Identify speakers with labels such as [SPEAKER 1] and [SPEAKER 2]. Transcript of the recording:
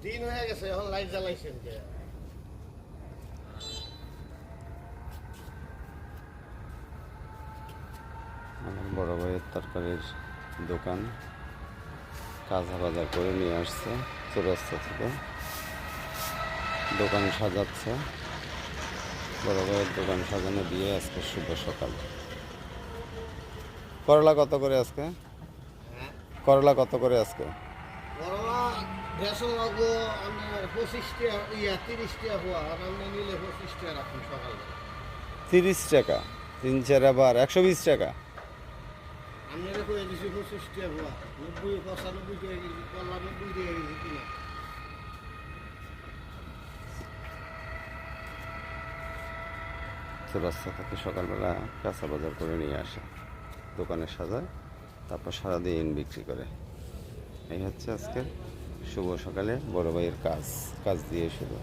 [SPEAKER 1] দিন হয়ে গেছে, এখন লাইট জ্বালাইছেন কে?
[SPEAKER 2] আমার বড় ভাইয়ের তরকারির দোকান কাঁচা বাজার করে নিয়ে আসছে চৌরাস্তা থেকে, দোকান সাজাচ্ছে। বড় ভাইয়ের দোকান সাজানো দিয়ে আজকে শুভ সকাল। করলা কত করে আজকে?
[SPEAKER 1] হ্যাঁ,
[SPEAKER 2] করলা কত করে আজকে?
[SPEAKER 1] করলা বেসন লাগবো আপনার 25 টাকা, 30 টাকা হওয়া, আর আপনি নিলে 25 টাকা রাখুন সকালে।
[SPEAKER 2] 30 টাকা, 3-4 আবার 120 টাকা।
[SPEAKER 1] আপনি রেখে দিছি 25 টাকা হওয়া, 90-95 টাকা কেজি, করলা 90 টাকা কেজি কিনা।
[SPEAKER 2] চৌরাস্তা থেকে সকালবেলা কাঁচা বাজার করে নিয়ে আসে, দোকানে সাজায়, তারপর সারাদিন বিক্রি করে। এই হচ্ছে আজকে শুভ সকালে বড় ভাইয়ের কাজ দিয়ে শুরু।